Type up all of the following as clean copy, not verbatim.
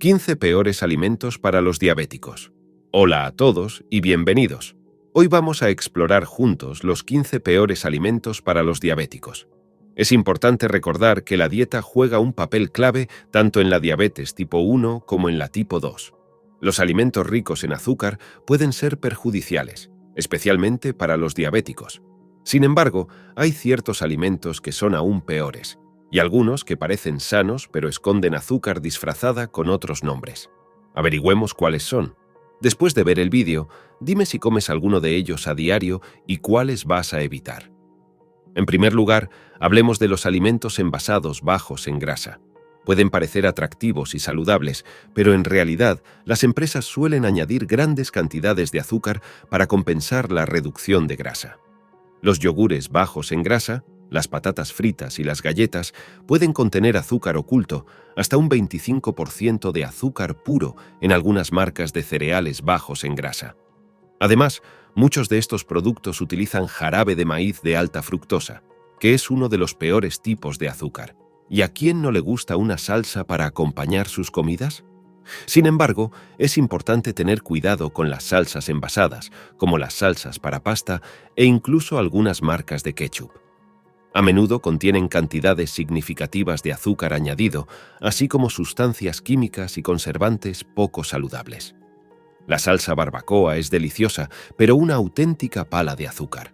15 peores alimentos para los diabéticos. Hola a todos y bienvenidos. Hoy vamos a explorar juntos los 15 peores alimentos para los diabéticos. Es importante recordar que la dieta juega un papel clave tanto en la diabetes tipo 1 como en la tipo 2. Los alimentos ricos en azúcar pueden ser perjudiciales, especialmente para los diabéticos. Sin embargo, hay ciertos alimentos que son aún peores, y algunos que parecen sanos pero esconden azúcar disfrazada con otros nombres. Averigüemos cuáles son. Después de ver el vídeo, dime si comes alguno de ellos a diario y cuáles vas a evitar. En primer lugar, hablemos de los alimentos envasados bajos en grasa. Pueden parecer atractivos y saludables, pero en realidad las empresas suelen añadir grandes cantidades de azúcar para compensar la reducción de grasa. Los yogures bajos en grasa, las patatas fritas y las galletas pueden contener azúcar oculto, hasta un 25% de azúcar puro en algunas marcas de cereales bajos en grasa. Además, muchos de estos productos utilizan jarabe de maíz de alta fructosa, que es uno de los peores tipos de azúcar. ¿Y a quién no le gusta una salsa para acompañar sus comidas? Sin embargo, es importante tener cuidado con las salsas envasadas, como las salsas para pasta e incluso algunas marcas de ketchup. A menudo contienen cantidades significativas de azúcar añadido, así como sustancias químicas y conservantes poco saludables. La salsa barbacoa es deliciosa, pero una auténtica pala de azúcar.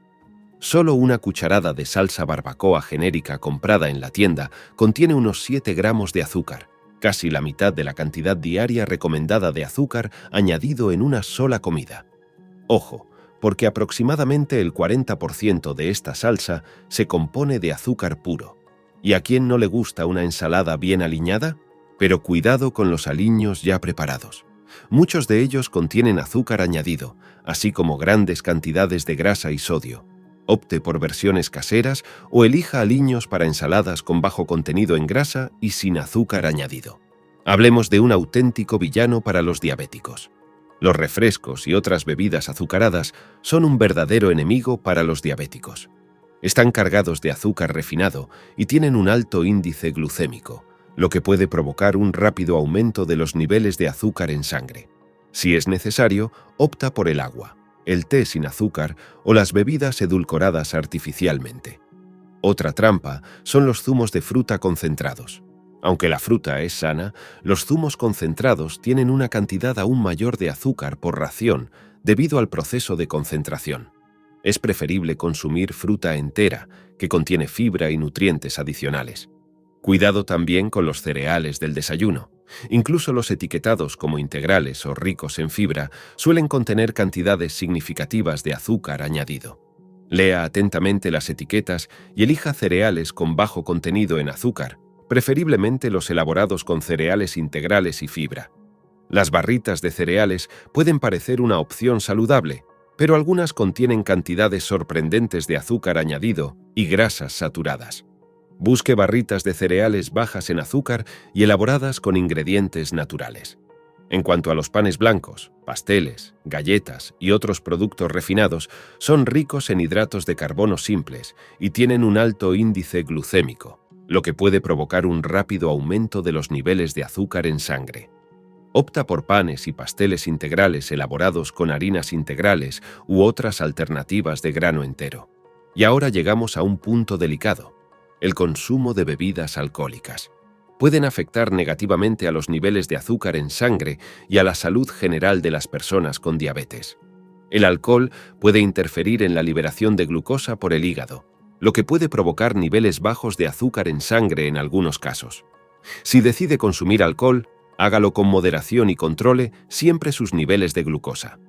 Solo una cucharada de salsa barbacoa genérica comprada en la tienda contiene unos 7 gramos de azúcar, casi la mitad de la cantidad diaria recomendada de azúcar añadido en una sola comida. Ojo, porque aproximadamente el 40% de esta salsa se compone de azúcar puro. ¿Y a quién no le gusta una ensalada bien aliñada? Pero cuidado con los aliños ya preparados. Muchos de ellos contienen azúcar añadido, así como grandes cantidades de grasa y sodio. Opte por versiones caseras o elija aliños para ensaladas con bajo contenido en grasa y sin azúcar añadido. Hablemos de un auténtico villano para los diabéticos. Los refrescos y otras bebidas azucaradas son un verdadero enemigo para los diabéticos. Están cargados de azúcar refinado y tienen un alto índice glucémico, lo que puede provocar un rápido aumento de los niveles de azúcar en sangre. Si es necesario, opta por el agua, el té sin azúcar o las bebidas edulcoradas artificialmente. Otra trampa son los zumos de fruta concentrados. Aunque la fruta es sana, los zumos concentrados tienen una cantidad aún mayor de azúcar por ración debido al proceso de concentración. Es preferible consumir fruta entera, que contiene fibra y nutrientes adicionales. Cuidado también con los cereales del desayuno. Incluso los etiquetados como integrales o ricos en fibra suelen contener cantidades significativas de azúcar añadido. Lea atentamente las etiquetas y elija cereales con bajo contenido en azúcar, preferiblemente los elaborados con cereales integrales y fibra. Las barritas de cereales pueden parecer una opción saludable, pero algunas contienen cantidades sorprendentes de azúcar añadido y grasas saturadas. Busque barritas de cereales bajas en azúcar y elaboradas con ingredientes naturales. En cuanto a los panes blancos, pasteles, galletas y otros productos refinados, son ricos en hidratos de carbono simples y tienen un alto índice glucémico, lo que puede provocar un rápido aumento de los niveles de azúcar en sangre. Opta por panes y pasteles integrales elaborados con harinas integrales u otras alternativas de grano entero. Y ahora llegamos a un punto delicado: el consumo de bebidas alcohólicas. Pueden afectar negativamente a los niveles de azúcar en sangre y a la salud general de las personas con diabetes. El alcohol puede interferir en la liberación de glucosa por el hígado, lo que puede provocar niveles bajos de azúcar en sangre en algunos casos. Si decide consumir alcohol, hágalo con moderación y controle siempre sus niveles de glucosa.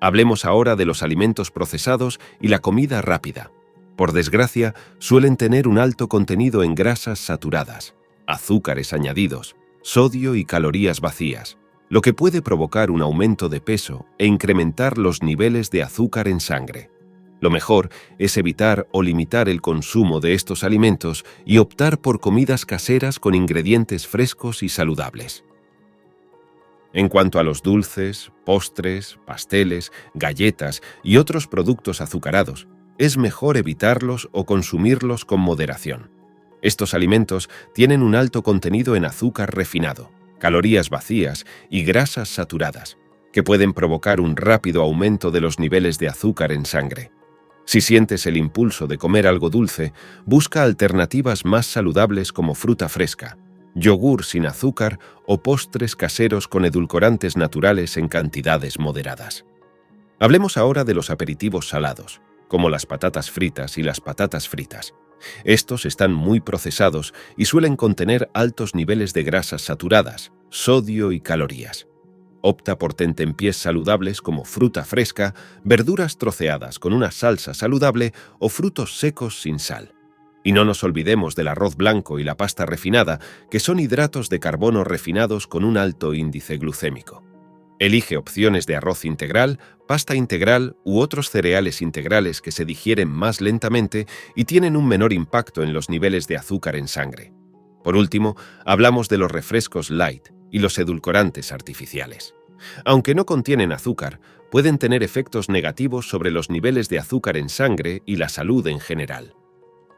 Hablemos ahora de los alimentos procesados y la comida rápida. Por desgracia, suelen tener un alto contenido en grasas saturadas, azúcares añadidos, sodio y calorías vacías, lo que puede provocar un aumento de peso e incrementar los niveles de azúcar en sangre. Lo mejor es evitar o limitar el consumo de estos alimentos y optar por comidas caseras con ingredientes frescos y saludables. En cuanto a los dulces, postres, pasteles, galletas y otros productos azucarados, es mejor evitarlos o consumirlos con moderación. Estos alimentos tienen un alto contenido en azúcar refinado, calorías vacías y grasas saturadas, que pueden provocar un rápido aumento de los niveles de azúcar en sangre. Si sientes el impulso de comer algo dulce, busca alternativas más saludables como fruta fresca, yogur sin azúcar o postres caseros con edulcorantes naturales en cantidades moderadas. Hablemos ahora de los aperitivos salados, como las patatas fritas y las patatas fritas. Estos están muy procesados y suelen contener altos niveles de grasas saturadas, sodio y calorías. Opta por tentempiés saludables como fruta fresca, verduras troceadas con una salsa saludable o frutos secos sin sal. Y no nos olvidemos del arroz blanco y la pasta refinada, que son hidratos de carbono refinados con un alto índice glucémico. Elige opciones de arroz integral, pasta integral u otros cereales integrales que se digieren más lentamente y tienen un menor impacto en los niveles de azúcar en sangre. Por último, hablamos de los refrescos light y los edulcorantes artificiales. Aunque no contienen azúcar, pueden tener efectos negativos sobre los niveles de azúcar en sangre y la salud en general.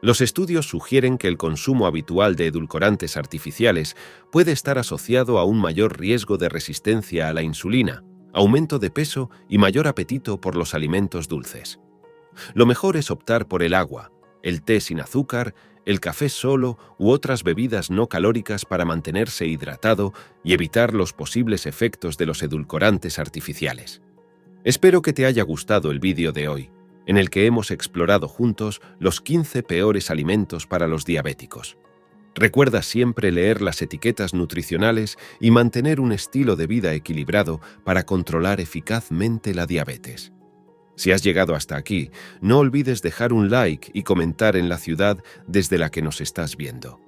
Los estudios sugieren que el consumo habitual de edulcorantes artificiales puede estar asociado a un mayor riesgo de resistencia a la insulina, aumento de peso y mayor apetito por los alimentos dulces. Lo mejor es optar por el agua, el té sin azúcar, el café solo u otras bebidas no calóricas para mantenerse hidratado y evitar los posibles efectos de los edulcorantes artificiales. Espero que te haya gustado el vídeo de hoy, en el que hemos explorado juntos los 15 peores alimentos para los diabéticos. Recuerda siempre leer las etiquetas nutricionales y mantener un estilo de vida equilibrado para controlar eficazmente la diabetes. Si has llegado hasta aquí, no olvides dejar un like y comentar en la ciudad desde la que nos estás viendo.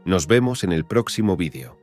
Nos vemos en el próximo vídeo.